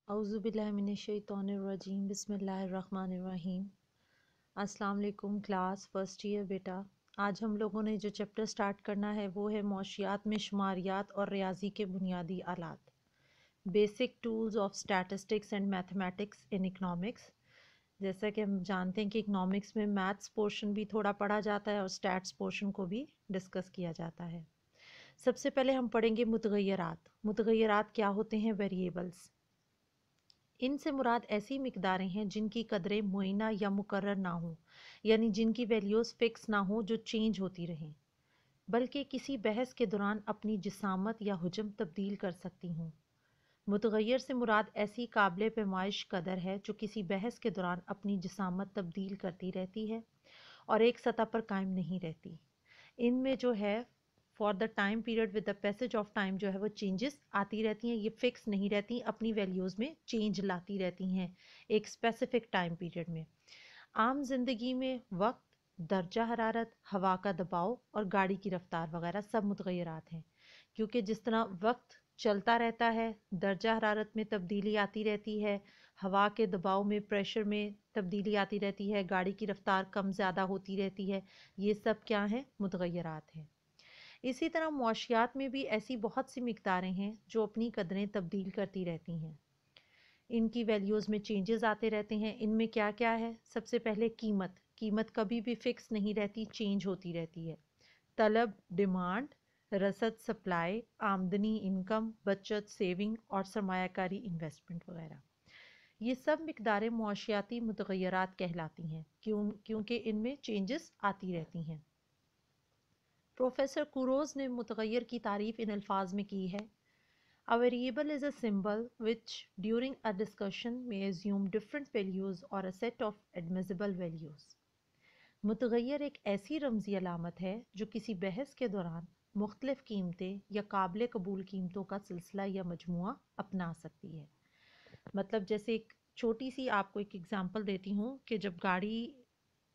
اعوذ باللہ من الشیطان الرجیم بسم اللہ الرحمن الرحیم۔ السلام علیکم کلاس فرسٹ ایئر بیٹا، آج ہم لوگوں نے جو چیپٹر سٹارٹ کرنا ہے وہ ہے معاشیات میں شماریات اور ریاضی کے بنیادی آلات، basic tools of statistics and mathematics in economics. جیسا کہ ہم جانتے ہیں کہ اکنامکس میں میتھس پورشن بھی تھوڑا پڑھا جاتا ہے اور اسٹیٹس پورشن کو بھی ڈسکس کیا جاتا ہے۔ سب سے پہلے ہم پڑھیں گے متغیرات۔ متغیرات کیا ہوتے ہیں؟ ویریبلس۔ ان سے مراد ایسی مقداریں ہیں جن کی قدریں معینہ یا مقرر نہ ہوں، یعنی جن کی ویلیوز فکس نہ ہوں جو چینج ہوتی رہیں، بلکہ کسی بحث کے دوران اپنی جسامت یا حجم تبدیل کر سکتی ہوں۔ متغیر سے مراد ایسی قابل پیمائش قدر ہے جو کسی بحث کے دوران اپنی جسامت تبدیل کرتی رہتی ہے اور ایک سطح پر قائم نہیں رہتی۔ ان میں جو ہے for the time period with the passage of time جو ہے وہ چینجز آتی رہتی ہیں، یہ فکس نہیں رہتی، اپنی ویلیوز میں چینج لاتی رہتی ہیں ایک اسپیسیفک ٹائم پیریڈ میں۔ عام زندگی میں وقت، درجہ حرارت، ہوا کا دباؤ اور گاڑی کی رفتار وغیرہ سب متغیرات ہیں، کیونکہ جس طرح وقت چلتا رہتا ہے، درجہ حرارت میں تبدیلی آتی رہتی ہے، ہوا کے دباؤ میں پریشر میں تبدیلی آتی رہتی ہے، گاڑی کی رفتار کم زیادہ ہوتی رہتی ہے، یہ سب کیا ہیں؟ متغیرات ہیں۔ اسی طرح معاشیات میں بھی ایسی بہت سی مقداریں ہیں جو اپنی قدریں تبدیل کرتی رہتی ہیں، ان کی ویلیوز میں چینجز آتے رہتے ہیں۔ ان میں کیا کیا ہے؟ سب سے پہلے قیمت۔ قیمت کبھی بھی فکس نہیں رہتی، چینج ہوتی رہتی ہے۔ طلب ڈیمانڈ، رسد سپلائی، آمدنی انکم، بچت سیونگ اور سرمایہ کاری انویسٹمنٹ وغیرہ، یہ سب مقداریں معاشیاتی متغیرات کہلاتی ہیں کیونکہ ان میں چینجز آتی رہتی ہیں۔ پروفیسر کوروز نے متغیر کی تعریف ان الفاظ میں کی ہے: A variable is a symbol which during a discussion may assume different values or a set of admissible values. متغیر ایک ایسی رمزی علامت ہے جو کسی بحث کے دوران مختلف قیمتیں یا قابل قبول قیمتوں کا سلسلہ یا مجموعہ اپنا سکتی ہے۔ مطلب جیسے ایک چھوٹی سی آپ کو ایک ایگزامپل دیتی ہوں کہ جب گاڑی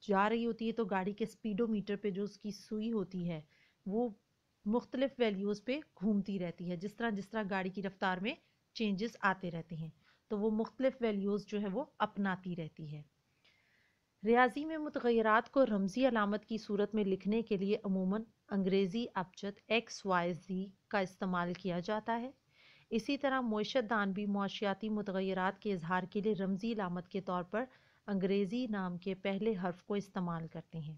جا رہی ہوتی ہے تو گاڑی کے سپیڈو میٹر پہ جو اس کی سوئی ہوتی ہے وہ مختلف ویلیوز پہ گھومتی رہتی ہے، جس طرح گاڑی کی رفتار میں چینجز آتے رہتے ہیں تو وہ مختلف ویلیوز جو ہے وہ اپناتی رہتی ہے۔ ریاضی میں متغیرات کو رمزی علامت کی صورت میں لکھنے کے لیے عموماً انگریزی ابجد XYZ کا استعمال کیا جاتا ہے۔ اسی طرح معیشت دان بھی معاشیاتی متغیرات کے اظہار کے لیے رمزی علامت کے طور پر انگریزی نام کے پہلے حرف کو استعمال کرتے ہیں۔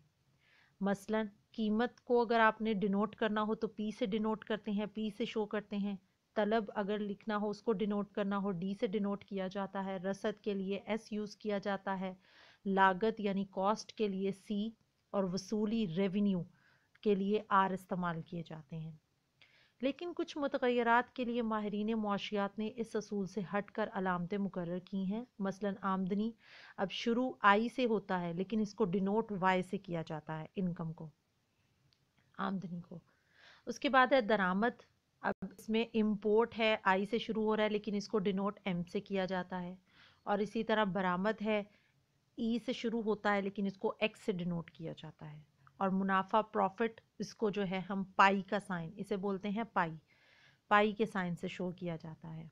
مثلاً قیمت کو اگر آپ نے ڈینوٹ کرنا ہو تو P سے ڈینوٹ کرتے ہیں، P سے شو کرتے ہیں۔ طلب اگر لکھنا ہو، اس کو ڈینوٹ کرنا ہو، D سے ڈینوٹ کیا جاتا ہے۔ رسد کے لیے S یوز کیا جاتا ہے۔ لاگت یعنی کاسٹ کے لیے C اور وصولی ریونیو کے لیے R استعمال کیے جاتے ہیں۔ لیکن کچھ متغیرات کے لیے ماہرین معاشیات نے اس اصول سے ہٹ کر علامتیں مقرر کی ہیں۔ مثلاً آمدنی اب شروع I سے ہوتا ہے لیکن اس کو ڈینوٹ Y سے کیا جاتا ہے، انکم کو، آمدنی کو۔ اس کے بعد ہے درآمد، اب اس میں امپورٹ ہے، I سے شروع ہو رہا ہے لیکن اس کو ڈینوٹ M سے کیا جاتا ہے۔ اور اسی طرح برآمد ہے، E سے شروع ہوتا ہے لیکن اس کو X سے ڈینوٹ کیا جاتا ہے۔ اور منافع پروفٹ، اس کو جو ہے ہم پائی کا سائن، اسے بولتے ہیں پائی کے سائن سے شو کیا جاتا ہے۔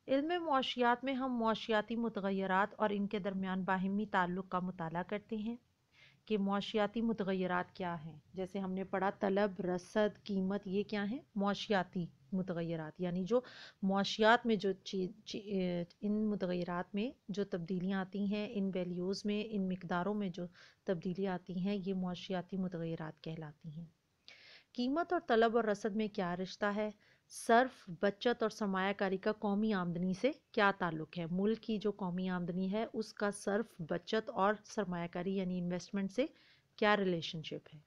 علم معاشیات میں ہم معاشیاتی متغیرات اور ان کے درمیان باہمی تعلق کا مطالعہ کرتے ہیں کہ معاشیاتی متغیرات کیا ہیں۔ جیسے ہم نے پڑھا طلب، رسد، قیمت، یہ کیا ہیں؟ معاشیاتی متغیرات، یعنی جو معاشیات میں جو ان متغیرات میں جو تبدیلیاں آتی ہیں، ان ویلیوز میں، ان مقداروں میں جو تبدیلیاں آتی ہیں، یہ معاشیاتی متغیرات کہلاتی ہیں۔ قیمت اور طلب اور رسد میں کیا رشتہ ہے؟ صرف، بچت اور سرمایہ کاری کا قومی آمدنی سے کیا تعلق ہے؟ ملک کی جو قومی آمدنی ہے اس کا صرف، بچت اور سرمایہ کاری یعنی انویسٹمنٹ سے کیا ریلیشن شپ ہے؟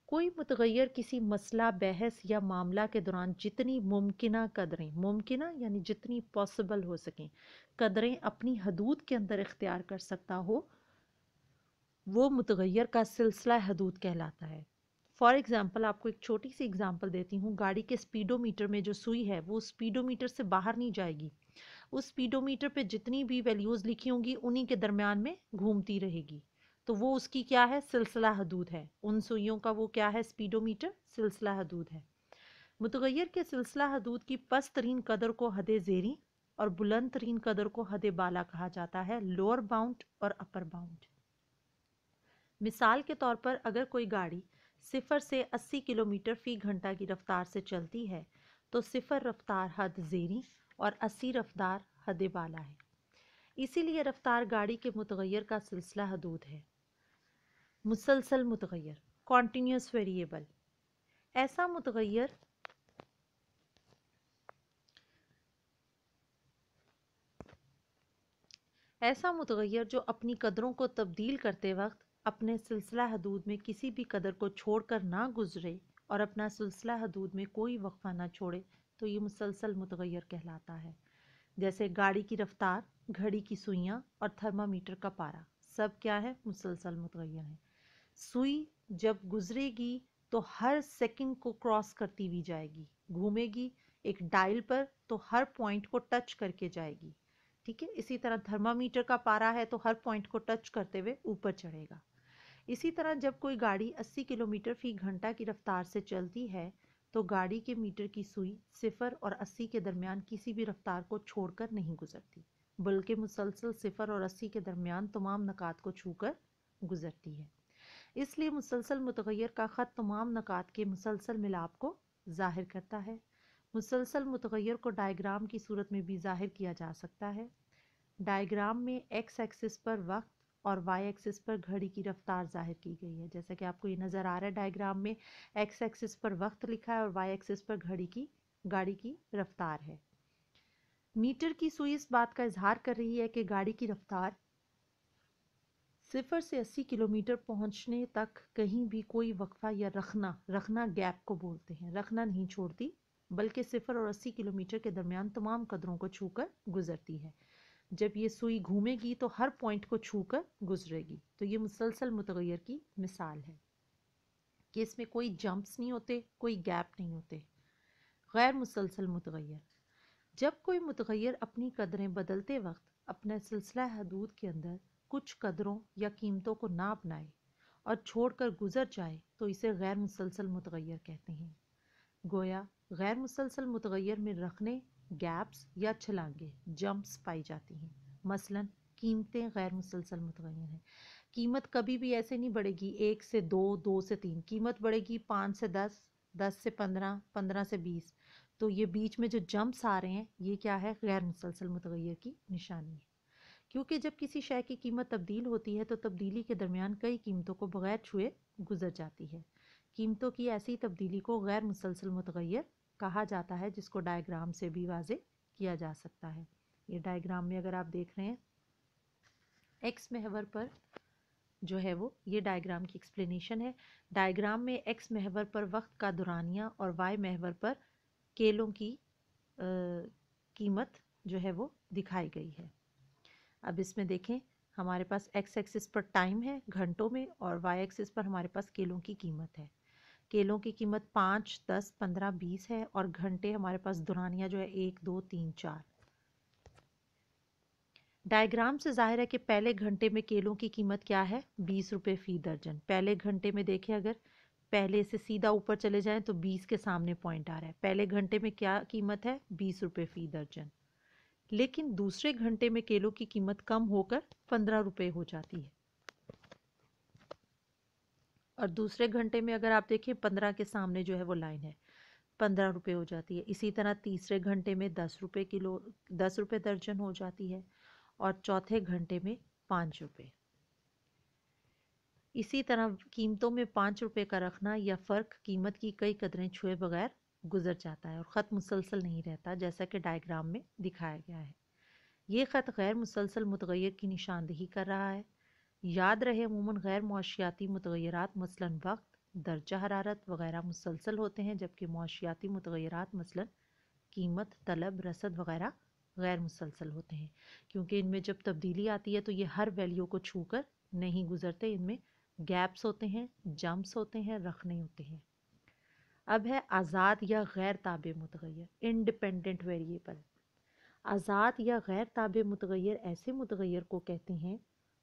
کوئی متغیر کسی مسئلہ، بحث یا معاملہ کے دوران جتنی ممکنہ قدریں، ممکنہ یعنی جتنی پاسبل ہو سکیں قدریں اپنی حدود کے اندر اختیار کر سکتا ہو، وہ متغیر کا سلسلہ حدود کہلاتا ہے۔ فار ایگزامپل آپ کو ایک چھوٹی سی ایگزامپل دیتی ہوں، گاڑی کے سپیڈو میٹر میں جو سوئی ہے وہ سپیڈو میٹر سے باہر نہیں جائے گی، اس سپیڈو میٹر پہ جتنی بھی ویلیوز لکھی ہوں گی انہی کے درمیان میں گھومتی رہے گی، تو وہ اس کی کیا ہے؟ سلسلہ حدود ہے۔ ان سوئیوں کا وہ کیا ہے؟ سپیڈو میٹر سلسلہ حدود ہے۔ متغیر کے سلسلہ حدود کی پست ترین قدر کو حد زیریں اور بلند ترین قدر کو حد بالا کہا جاتا ہے، لوور باؤنڈ اور اپر باؤنڈ۔ مثال کے طور پر اگر کوئی گاڑی 0 سے 80 کلومیٹر فی گھنٹہ کی رفتار سے چلتی ہے تو 0 رفتار حد زیریں اور 80 رفتار حد بالا ہے۔ اسی لیے رفتار گاڑی کے متغیر کا سلسلہ حدود ہے۔ مسلسل متغیر، کنٹینیوس ویریبل، ایسا متغیر جو اپنی قدروں کو تبدیل کرتے وقت اپنے سلسلہ حدود میں کسی بھی قدر کو چھوڑ کر نہ گزرے اور اپنا سلسلہ حدود میں کوئی وقفہ نہ چھوڑے تو یہ مسلسل متغیر کہلاتا ہے۔ جیسے گاڑی کی رفتار، گھڑی کی سوئیاں اور تھرمامیٹر کا پارا، سب کیا ہے؟ مسلسل متغیر ہیں۔ سوئی جب گزرے گی تو ہر سیکنڈ کو کراس کرتی ہوئی جائے گی، گھومے گی ایک ڈائل پر تو ہر پوائنٹ کو ٹچ کر کے جائے گی، ٹھیک ہے۔ اسی طرح تھرمامیٹر کا پارا ہے تو ہر پوائنٹ کو ٹچ کرتے ہوئے اوپر چڑھے گا۔ اسی طرح جب کوئی گاڑی 80 کلومیٹر فی گھنٹہ کی رفتار سے چلتی ہے تو گاڑی کے میٹر کی سوئی 0 اور 80 کے درمیان کسی بھی رفتار کو چھوڑ کر نہیں گزرتی، بلکہ مسلسل 0 اور 80 کے درمیان تمام نقاط کو چھو کر گزرتی ہے۔ اس لیے مسلسل متغیر کا خط تمام نقاط کے مسلسل ملاپ کو ظاہر کرتا ہے۔ مسلسل متغیر کو ڈائیگرام کی صورت میں بھی ظاہر کیا جا سکتا ہے۔ ڈائیگرام میں ایکس ایکسس پر وقت اور وائی ایکسس پر گھڑی کی رفتار ظاہر کی گئی ہے، جیسا کہ آپ کو یہ نظر آ رہا ہے۔ ڈائیگرام میں ایکس ایکسس پر وقت لکھا ہے اور وائی ایکسس پر گاڑی کی رفتار ہے۔ میٹر کی سوئی اس بات کا اظہار کر رہی ہے کہ گاڑی کی رفتار 0 سے 80 کلومیٹر پہنچنے تک کہیں بھی کوئی وقفہ یا رکھنا گیپ کو بولتے ہیں، رکھنا نہیں چھوڑتی، بلکہ 0 اور 80 کلومیٹر کے درمیان تمام قدروں کو چھو کر گزرتی ہے۔ جب یہ سوئی گھومے گی تو ہر پوائنٹ کو چھو کر گزرے گی، تو یہ مسلسل متغیر کی مثال ہے کہ اس میں کوئی جمپس نہیں ہوتے، کوئی گیپ نہیں ہوتے۔ غیر مسلسل متغیر، جب کوئی متغیر اپنی قدریں بدلتے وقت اپنے سلسلہ حدود کے اندر کچھ قدروں یا قیمتوں کو نہ اپنائے اور چھوڑ کر گزر جائے تو اسے غیر مسلسل متغیر کہتے ہیں۔ گویا غیر مسلسل متغیر میں رکھنے، گیپس یا چھلانگیں، جمپس پائی جاتی ہیں۔ مثلا قیمتیں غیر مسلسل متغیر ہیں۔ قیمت کبھی بھی ایسے نہیں بڑھے گی 1 سے 2، 2 سے 3، قیمت بڑھے گی 5 سے 10، 10 سے 15، 15 سے 20۔ تو یہ بیچ میں جو جمپس آ رہے ہیں یہ کیا ہے؟ غیر مسلسل متغیر کی نشانی ہے۔ کیونکہ جب کسی شے کی قیمت تبدیل ہوتی ہے تو تبدیلی کے درمیان کئی قیمتوں کو بغیر چھوئے گزر جاتی ہے۔ قیمتوں کی ایسی تبدیلی کو غیر مسلسل متغیر کہا جاتا ہے، جس کو ڈائیگرام سے بھی واضح کیا جا سکتا ہے۔ یہ ڈائیگرام میں اگر آپ دیکھ رہے ہیں ایکس محور پر جو ہے وہ یہ ڈائیگرام کی ایکسپلینیشن ہے۔ ڈائیگرام میں ایکس محور پر وقت کا دورانیہ اور وائی محور پر کیلوں کی قیمت جو ہے وہ دکھائی گئی ہے۔ اب اس میں دیکھیں ہمارے پاس ایکس ایکسس پر ٹائم ہے گھنٹوں میں اور وائی ایکسس پر ہمارے پاس کیلوں کی قیمت ہے۔ کیلوں کی قیمت 5، 10، 15، 20 ہے اور گھنٹے ہمارے پاس دورانیہ جو ہے 1، 2، 3، 4۔ ڈائیگرام سے ظاہر ہے کہ پہلے گھنٹے میں کیلوں کی قیمت کیا ہے؟ 20 روپے فی درجن۔ پہلے گھنٹے میں دیکھیں اگر پہلے سے سیدھا اوپر چلے جائیں تو 20 کے سامنے پوائنٹ آ رہا ہے۔ پہلے گھنٹے میں کیا قیمت ہے؟ 20 روپے فی درجن۔ لیکن دوسرے گھنٹے میں کیلوں کی قیمت کم ہو کر 15 روپے ہو جاتی ہے، اور دوسرے گھنٹے میں اگر آپ دیکھیں 15 کے سامنے جو ہے وہ لائن ہے، 15 روپے ہو جاتی ہے۔ اسی طرح تیسرے گھنٹے میں 10 روپے درجن ہو جاتی ہے اور چوتھے گھنٹے میں 5 روپے۔ اسی طرح قیمتوں میں 5 روپے کا رکھنا یا فرق قیمت کی کئی قدریں چھوئے بغیر گزر جاتا ہے اور خط مسلسل نہیں رہتا، جیسا کہ ڈائیگرام میں دکھایا گیا ہے۔ یہ خط غیر مسلسل متغیر کی نشاندہی کر رہا ہے۔ یاد رہے عموماً غیر معاشیاتی متغیرات مثلاً وقت، درجہ حرارت وغیرہ مسلسل ہوتے ہیں، جبکہ معاشیاتی متغیرات مثلاً قیمت، طلب، رسد وغیرہ غیر مسلسل ہوتے ہیں، کیونکہ ان میں جب تبدیلی آتی ہے تو یہ ہر ویلیو کو چھو کر نہیں گزرتے، ان میں گیپس ہوتے ہیں، جمپس ہوتے ہیں، رکھنے ہوتے ہیں۔ اب ہے آزاد یا غیر تابع متغیر، انڈیپینڈنٹ ویریبل۔ آزاد یا غیر تابع متغیر ایسے متغیر کو کہتے ہیں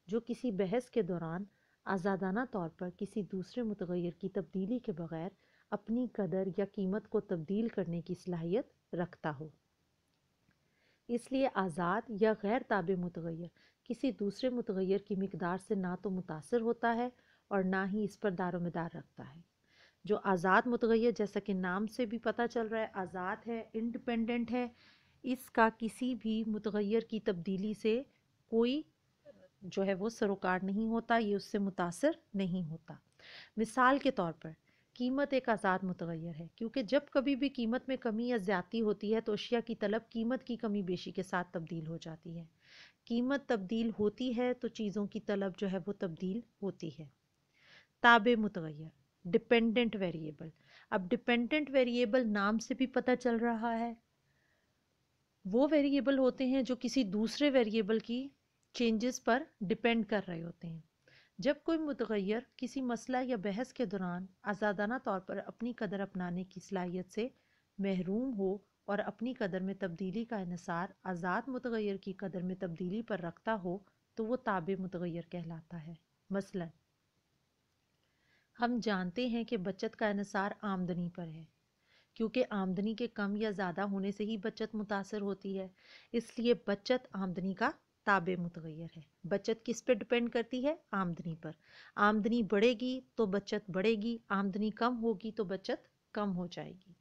جو کسی بحث کے دوران آزادانہ طور پر کسی دوسرے متغیر کی تبدیلی کے بغیر اپنی قدر یا قیمت کو تبدیل کرنے کی صلاحیت رکھتا ہو۔ اس لیے آزاد یا غیر تابع متغیر کسی دوسرے متغیر کی مقدار سے نہ تو متاثر ہوتا ہے اور نہ ہی اس پر دار و مدار رکھتا ہے۔ جو آزاد متغیر، جیسا کہ نام سے بھی پتہ چل رہا ہے، آزاد ہے، انڈیپینڈنٹ ہے، اس کا کسی بھی متغیر کی تبدیلی سے کوئی جو ہے وہ سروکار نہیں ہوتا، یہ اس سے متاثر نہیں ہوتا۔ مثال کے طور پر قیمت ایک آزاد متغیر ہے، کیونکہ جب کبھی بھی قیمت میں کمی یا زیادتی ہوتی ہے تو اشیاء کی طلب قیمت کی کمی بیشی کے ساتھ تبدیل ہو جاتی ہے۔ قیمت تبدیل ہوتی ہے تو چیزوں کی طلب جو ہے وہ تبدیل ہوتی ہے۔ تابع متغیر، ڈیپینڈنٹ ویریبل۔ اب ڈیپینڈنٹ ویریبل نام سے بھی پتہ چل رہا ہے، وہ ویریبل ہوتے ہیں جو کسی دوسرے ویریبل کی چینجز پر ڈیپینڈ کر رہے ہوتے ہیں۔ جب کوئی متغیر کسی مسئلہ یا بحث کے دوران آزادانہ طور پر اپنی قدر اپنانے کی صلاحیت سے محروم ہو اور اپنی قدر میں تبدیلی کا انحصار آزاد متغیر کی قدر میں تبدیلی پر رکھتا ہو تو وہ تابع متغیر کہلاتا ہے۔ مثلا ہم جانتے ہیں کہ بچت کا انحصار آمدنی پر ہے، کیونکہ آمدنی کے کم یا زیادہ ہونے سے ہی بچت متاثر ہوتی ہے، اس لیے بچت آمدنی کا تابع متغیر ہے۔ بچت کس پہ ڈپینڈ کرتی ہے؟ آمدنی پر۔ آمدنی بڑھے گی تو بچت بڑھے گی، آمدنی کم ہوگی تو بچت کم ہو جائے گی۔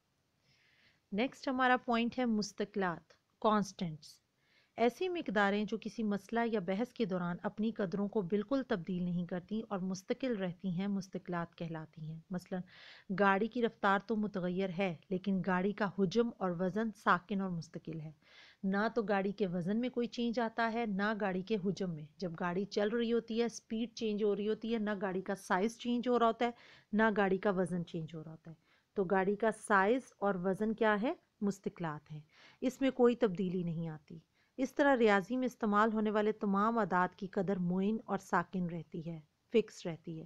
نیکسٹ ہمارا پوائنٹ ہے مستقلات، کانسٹنٹس۔ ایسی مقداریں جو کسی مسئلہ یا بحث کے دوران اپنی قدروں کو بالکل تبدیل نہیں کرتی اور مستقل رہتی ہیں، مستقلات کہلاتی ہیں۔ مثلا گاڑی کی رفتار تو متغیر ہے، لیکن گاڑی کا حجم اور وزن ساکن اور مستقل ہے۔ نہ تو گاڑی کے وزن میں کوئی چینج آتا ہے، نہ گاڑی کے حجم میں۔ جب گاڑی چل رہی ہوتی ہے، سپیڈ چینج ہو رہی ہوتی ہے، نہ گاڑی کا سائز چینج ہو رہا ہوتا ہے، نہ گاڑی کا وزن چینج ہو رہا ہوتا ہے۔ تو گاڑی کا سائز اور وزن کیا ہے؟ مستقلات ہیں، اس میں کوئی تبدیلی نہیں آتی۔ اس طرح ریاضی میں استعمال ہونے والے تمام اعداد کی قدر معین اور ساکن رہتی ہے، فکس رہتی ہے،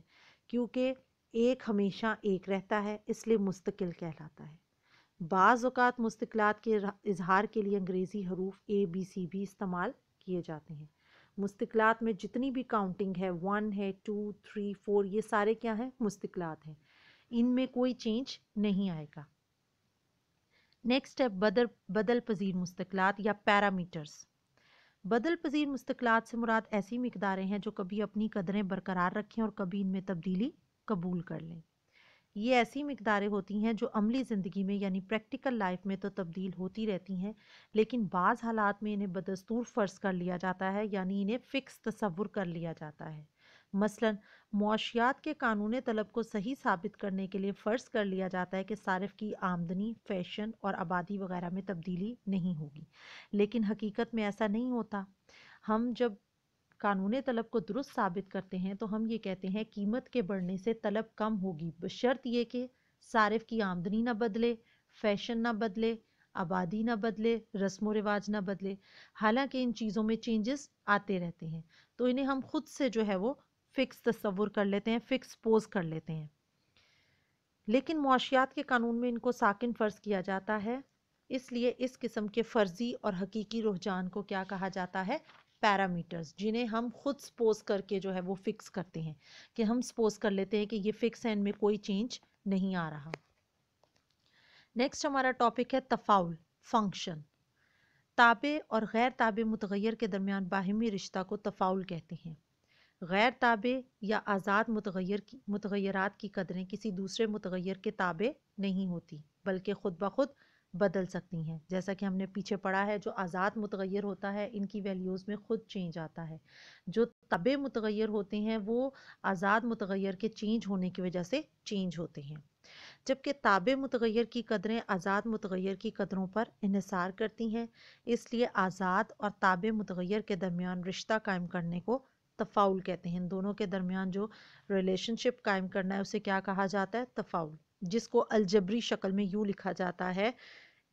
کیونکہ ایک ہمیشہ ایک رہتا ہے، اس لیے مستقل کہلاتا ہے۔ بعض اوقات مستقلات کے اظہار کے لیے انگریزی حروف ABC بھی استعمال کیے جاتے ہیں۔ مستقلات میں جتنی بھی کاؤنٹنگ ہے، 1 ہے، 2، 3، 4، یہ سارے کیا ہیں؟ مستقلات ہیں، ان میں کوئی چینج نہیں آئے گا۔ نیکسٹ ہے بدل پذیر مستقلات یا پیرامیٹرز۔ بدل پذیر مستقلات سے مراد ایسی مقداریں ہیں جو کبھی اپنی قدریں برقرار رکھیں اور کبھی ان میں تبدیلی قبول کر لیں۔ یہ ایسی مقداریں ہوتی ہیں جو عملی زندگی میں یعنی پریکٹیکل لائف میں تو تبدیل ہوتی رہتی ہیں، لیکن بعض حالات میں انہیں بدستور فرض کر لیا جاتا ہے، یعنی انہیں فکس تصور کر لیا جاتا ہے۔ مثلا معاشیات کے قانون طلب کو صحیح ثابت کرنے کے لیے فرض کر لیا جاتا ہے کہ صارف کی آمدنی، فیشن اور آبادی وغیرہ میں تبدیلی نہیں ہوگی، لیکن حقیقت میں ایسا نہیں ہوتا۔ ہم جب قانون طلب کو درست ثابت کرتے ہیں تو ہم یہ کہتے ہیں قیمت کے بڑھنے سے طلب کم ہوگی، بشرط یہ کہ صارف کی آمدنی نہ بدلے، فیشن نہ بدلے، آبادی نہ بدلے، رسم و رواج نہ بدلے۔ حالانکہ ان چیزوں میں چینجز آتے رہتے ہیں، تو انہیں ہم خود سے جو ہے وہ فکس تصور کر لیتے ہیں، فکس پوز کر لیتے ہیں، لیکن معاشیات کے قانون میں ان کو ساکن فرض کیا جاتا ہے۔ اس لیے اس قسم کے فرضی اور حقیقی رجحان کو کیا کہا جاتا ہے؟ پیرامیٹرز، جنہیں ہم خود سپوز کر کے جو ہے وہ فکس کرتے ہیں، کہ ہم سپوز کر لیتے ہیں کہ یہ فکس ہے، ان میں کوئی چینج نہیں آ رہا۔ نیکسٹ ہمارا ٹاپک ہے تفاعل، فنکشن۔ تابع اور غیر تابع متغیر کے درمیان باہمی رشتہ کو تفاعل کہتے ہیں۔ غیر تابع یا آزاد متغیرات کی قدریں کسی دوسرے متغیر کے تابع نہیں ہوتی، بلکہ خود بخود بدل سکتی ہیں۔ جیسا کہ ہم نے پیچھے پڑھا ہے، جو آزاد متغیر ہوتا ہے ان کی ویلیوز میں خود چینج آتا ہے، جو تابع متغیر ہوتے ہیں وہ آزاد متغیر کے چینج ہونے کی وجہ سے چینج ہوتے ہیں، جبکہ تابع متغیر کی قدریں آزاد متغیر کی قدروں پر انحصار کرتی ہیں۔ اس لیے آزاد اور تابع متغیر کے درمیان رشتہ قائم کرنے کو تفاعل کہتے ہیں۔ ان دونوں کے درمیان جو ریلیشن شپ قائم کرنا ہے اسے کیا کہا جاتا ہے؟ تفاعل، جس کو الجبری شکل میں یوں لکھا جاتا ہے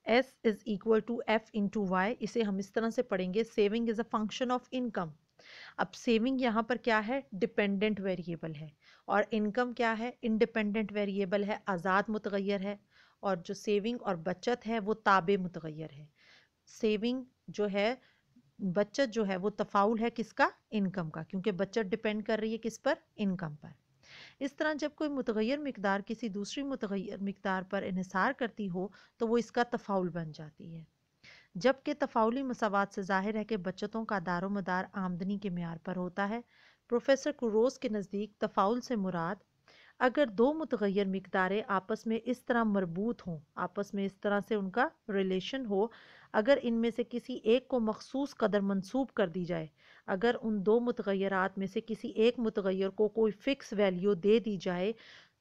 S is equal to F into Y۔ اسے ہم اس طرح سے پڑھیں گے، saving is a function of income. اب سیونگ یہاں پر کیا ہے؟ ڈیپینڈنٹ ویریبل ہے، اور انکم کیا ہے؟ انڈیپینڈنٹ ویریبل ہے، آزاد متغیر ہے، اور جو سیونگ اور بچت ہے وہ تابع متغیر ہے۔ سیونگ جو ہے، بچت جو ہے وہ تفاعل ہے کس کا؟ انکم کا، کیونکہ بچت ڈیپینڈ کر رہی ہے کس پر؟ Income per. اس طرح جب کوئی متغیر مقدار کسی دوسری متغیر مقدار پر انحصار کرتی ہو تو وہ اس کا تفاعل بن جاتی ہے۔ جبکہ تفاعلی مساوات سے ظاہر ہے کہ بچتوں کا دار و مدار آمدنی کے معیار پر ہوتا ہے۔ پروفیسر کوروس کے نزدیک تفاعل سے مراد اگر دو متغیر مقداریں آپس میں اس طرح مربوط ہوں، آپس میں اس طرح سے ان کا ریلیشن ہو، اگر ان میں سے کسی ایک کو مخصوص قدر منسوب کر دی جائے، اگر ان دو متغیرات میں سے کسی ایک متغیر کو کوئی فکس ویلیو دے دی جائے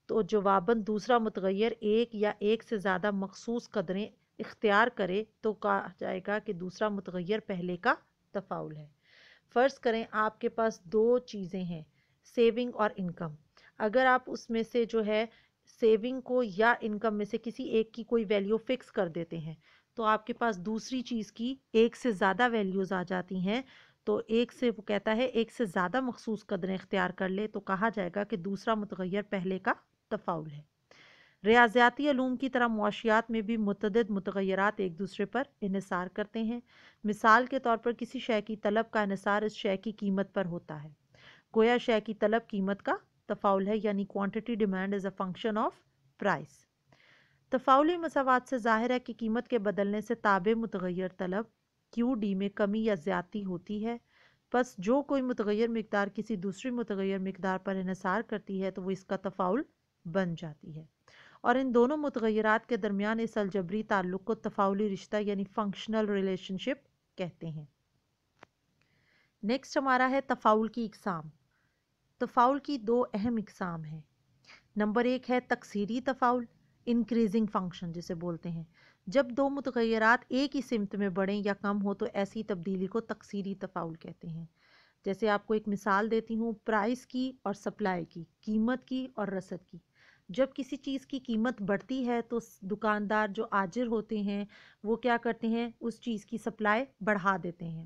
تو جواباً دوسرا متغیر ایک یا ایک سے زیادہ مخصوص قدریں اختیار کرے تو کہا جائے گا کہ دوسرا متغیر پہلے کا تفاعل ہے۔ فرض کریں آپ کے پاس دو چیزیں ہیں، سیونگ اور انکم۔ اگر آپ اس میں سے جو ہے سیونگ کو یا انکم میں سے کسی ایک کی کوئی ویلیو فکس کر دیتے ہیں تو آپ کے پاس دوسری چیز کی ایک سے زیادہ ویلیوز آ جاتی ہیں، تو ایک سے وہ کہتا ہے ایک سے زیادہ مخصوص قدریں اختیار کر لے تو کہا جائے گا کہ دوسرا متغیر پہلے کا تفاعل ہے۔ ریاضیاتی علوم کی طرح معاشیات میں بھی متعدد متغیرات ایک دوسرے پر انحصار کرتے ہیں۔ مثال کے طور پر کسی شے کی طلب کا انحصار اس شے کی قیمت پر ہوتا ہے۔ گویا شے کی طلب قیمت کا تفاعل ہے، یعنی quantity demand is a function of price. تفاعلی مساوات سے ظاہر ہے کہ قیمت کے بدلنے سے تابع متغیر طلب کیو ڈی میں کمی یا زیادتی ہوتی ہے، پس جو کوئی متغیر مقدار کسی دوسری متغیر مقدار پر انحصار کرتی ہے تو وہ اس کا تفاعل بن جاتی ہے، اور ان دونوں متغیرات کے درمیان اس الجبری تعلق کو تفاعلی رشتہ یعنی فنکشنل ریلیشن شپ کہتے ہیں۔ نیکسٹ ہمارا ہے تفاعل کی اقسام۔ تفاعل کی دو اہم اقسام ہیں۔ نمبر ایک ہے تکثیری تفاعل، انکریزنگ فنکشن جسے بولتے ہیں۔ جب دو متغیرات ایک ہی سمت میں بڑھیں یا کم ہو تو ایسی تبدیلی کو تکثیری تفاعل کہتے ہیں۔ جیسے آپ کو ایک مثال دیتی ہوں، پرائس کی اور سپلائی کی، قیمت کی اور رسد کی۔ جب کسی چیز کی قیمت بڑھتی ہے تو دکاندار جو آجر ہوتے ہیں وہ کیا کرتے ہیں، اس چیز کی سپلائی بڑھا دیتے ہیں۔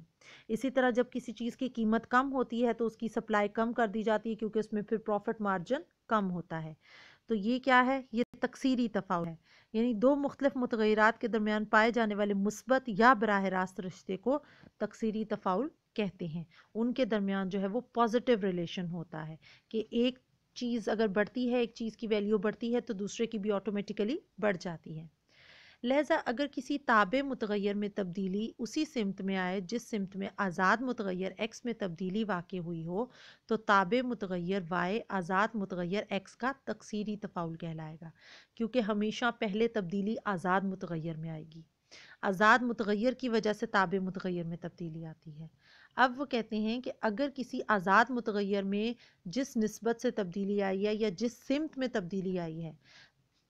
اسی طرح جب کسی چیز کی قیمت کم ہوتی ہے تو اس کی سپلائی کم کر دی جاتی ہے کیونکہ اس میں پھر پروفٹ مارجن کم ہوتا ہے۔ تو یہ کیا ہے، یہ تکثیری تفاعل ہے، یعنی دو مختلف متغیرات کے درمیان پائے جانے والے مثبت یا براہ راست رشتے کو تکثیری تفاعل کہتے ہیں۔ ان کے درمیان جو ہے وہ پازیٹیو ریلیشن ہوتا ہے کہ ایک چیز اگر بڑھتی ہے، ایک چیز کی ویلیو بڑھتی ہے تو دوسرے کی بھی آٹومیٹیکلی بڑھ جاتی ہے۔ لہذا اگر کسی تابع متغیر میں تبدیلی اسی سمت میں آئے جس سمت میں آزاد متغیر x میں تبدیلی واقع ہوئی ہو تو تابع متغیر y آزاد متغیر x کا تکثیری تفاعل کہلائے گا، کیونکہ ہمیشہ پہلے تبدیلی آزاد متغیر میں آئے گی۔ آزاد متغیر کی وجہ سے تابع متغیر میں تبدیلی آتی ہے۔ اب وہ کہتے ہیں کہ اگر کسی آزاد متغیر میں جس نسبت سے تبدیلی آئی ہے یا جس سمت میں تبدیلی آئی ہے،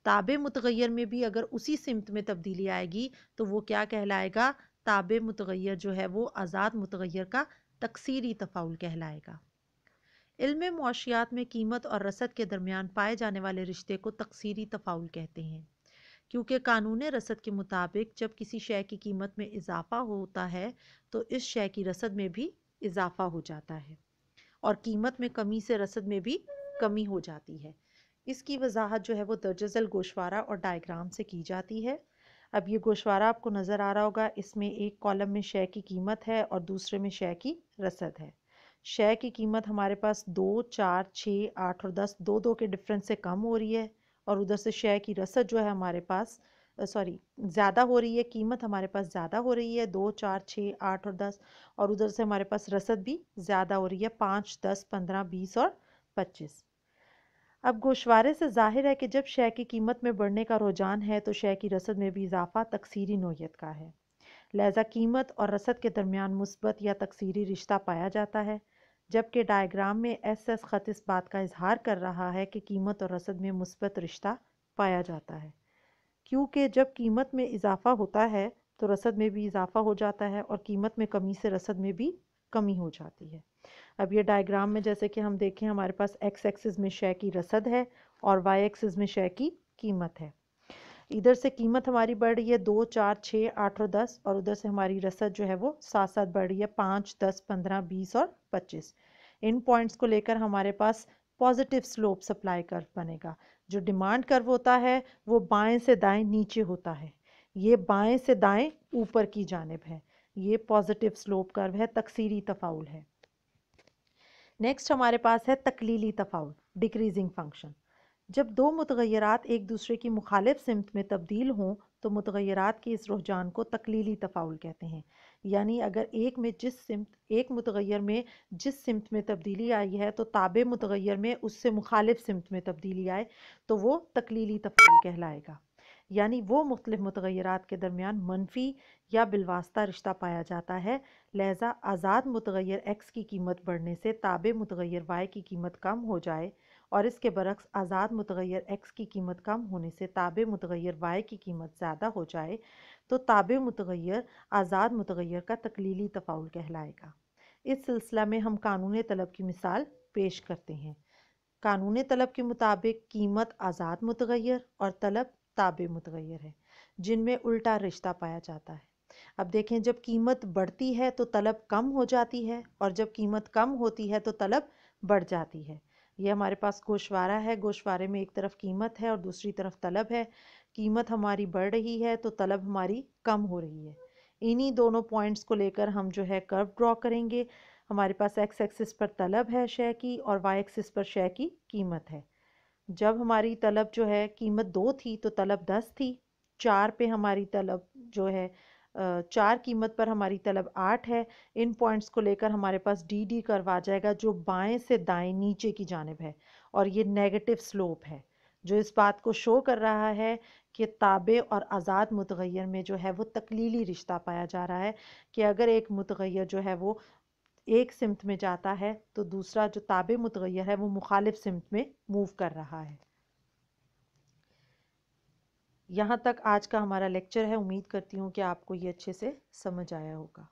تابع متغیر میں بھی اگر اسی سمت میں تبدیلی آئے گی تو وہ کیا کہلائے گا، تابع متغیر جو ہے وہ آزاد متغیر کا تکثیری تفاعل کہلائے گا۔ علم معاشیات میں قیمت اور رسد کے درمیان پائے جانے والے رشتے کو تکثیری تفاعل کہتے ہیں، کیونکہ قانون رسد کے مطابق جب کسی شے کی قیمت میں اضافہ ہوتا ہے تو اس شے کی رسد میں بھی اضافہ ہو جاتا ہے، اور قیمت میں کمی سے رسد میں بھی کمی ہو جاتی ہے۔ اس کی وضاحت جو ہے وہ درج ذیل گوشوارہ اور ڈائیگرام سے کی جاتی ہے۔ اب یہ گوشوارہ آپ کو نظر آ رہا ہوگا، اس میں ایک کالم میں شے کی قیمت ہے اور دوسرے میں شے کی رسد ہے۔ شے کی قیمت ہمارے پاس 2، 4، 6، 8 اور 10 دو کے ڈفرنس سے کم ہو رہی ہے، اور ادھر سے شے کی رسد جو ہے ہمارے پاس زیادہ ہو رہی ہے، قیمت ہمارے پاس زیادہ ہو رہی ہے 2، 4، 6، 8 اور 10، اور ادھر سے ہمارے پاس رسد بھی زیادہ ہو رہی ہے 5، 10، 15، 20 اور 25۔ اب گوشوارے سے ظاہر ہے کہ جب شے کی قیمت میں بڑھنے کا رجحان ہے تو شے کی رسد میں بھی اضافہ تکثیری نوعیت کا ہے، لہذا قیمت اور رسد کے درمیان مثبت یا تکثیری رشتہ پایا جاتا ہے، جبکہ ڈائیگرام میں ایس خط اس بات کا اظہار کر رہا ہے کہ قیمت اور رسد میں مثبت رشتہ پایا جاتا ہے، کیونکہ جب قیمت میں اضافہ ہوتا ہے تو رسد میں بھی اضافہ ہو جاتا ہے، اور قیمت میں کمی سے رسد میں بھی کمی ہو جاتی ہے۔ اب یہ ڈائیگرام میں جیسے کہ ہم دیکھیں ہمارے پاس ایکس ایکسس میں شے کی رسد ہے اور وائی ایکسس میں شے کی قیمت ہے۔ ادھر سے قیمت ہماری بڑھ رہی ہے 2، 4، 6، 8 اور 10، اور ادھر سے ہماری رسد جو ہے وہ ساتھ ساتھ بڑھ رہی ہے 5، 10، 15، 20 اور 25۔ ان پوائنٹس کو لے کر ہمارے پاس پازیٹیو سلوپ سپلائی کرو بنے گا۔ جو ڈیمانڈ کرو ہوتا ہے وہ بائیں سے دائیں نیچے ہوتا ہے، یہ بائیں سے دائیں اوپر کی جانب ہے، یہ پازیٹیو سلوپ کرو ہے، تکثیری تفاعل ہے۔ نیکسٹ ہمارے پاس ہے تقلیلی تفاعل، ڈیکریزنگ فنکشن۔ جب دو متغیرات ایک دوسرے کی مخالف سمت میں تبدیل ہوں تو متغیرات کی اس رجحان کو تقلیلی تفاعل کہتے ہیں، یعنی اگر ایک متغیر میں جس سمت میں تبدیلی آئی ہے تو تابع متغیر میں اس سے مخالف سمت میں تبدیلی آئے تو وہ تقلیلی تفاعل کہلائے گا، یعنی وہ مختلف متغیرات کے درمیان منفی یا بالواسطہ رشتہ پایا جاتا ہے، لہذا آزاد متغیر x کی قیمت بڑھنے سے تابع متغیر y کی قیمت کم ہو جائے اور اس کے برعکس آزاد متغیر x کی قیمت کم ہونے سے تابع متغیر y کی قیمت زیادہ ہو جائے تو تابع متغیر آزاد متغیر کا تقلیلی تفاعل کہلائے گا۔ اس سلسلہ میں ہم قانون طلب کی مثال پیش کرتے ہیں۔ قانون طلب کے مطابق قیمت آزاد متغیر اور طلب تابع متغیر ہے جن میں الٹا رشتہ پایا جاتا ہے۔ اب دیکھیں، جب قیمت بڑھتی ہے تو طلب کم ہو جاتی ہے اور جب قیمت کم ہوتی ہے تو طلب بڑھ جاتی ہے۔ یہ ہمارے پاس گوشوارہ ہے، گوشوارے میں ایک طرف قیمت ہے اور دوسری طرف طلب ہے۔ قیمت ہماری بڑھ رہی ہے تو طلب ہماری کم ہو رہی ہے۔ انہی دونوں پوائنٹس کو لے کر ہم جو ہے کرو ڈرا کریں گے۔ ہمارے پاس ایکس ایکسس پر طلب ہے شے کی اور وائی ایکسس پر شے کی قیمت ہے۔ جب ہماری طلب جو ہے قیمت 2 تھی تو طلب 10 تھی، 4 پہ ہماری طلب جو ہے 4 قیمت پر ہماری طلب 8 ہے۔ ان پوائنٹس کو لے کر ہمارے پاس ڈی ڈی کرو آ جائے گا جو بائیں سے دائیں نیچے کی جانب ہے اور یہ نیگیٹو سلوپ ہے، جو اس بات کو شو کر رہا ہے کہ تابع اور آزاد متغیر میں جو ہے وہ تقلیلی رشتہ پایا جا رہا ہے، کہ اگر ایک متغیر جو ہے وہ ایک سمت میں جاتا ہے تو دوسرا جو تابع متغیر ہے وہ مخالف سمت میں موو کر رہا ہے۔ یہاں تک آج کا ہمارا لیکچر ہے، امید کرتی ہوں کہ آپ کو یہ اچھے سے سمجھ آیا ہوگا۔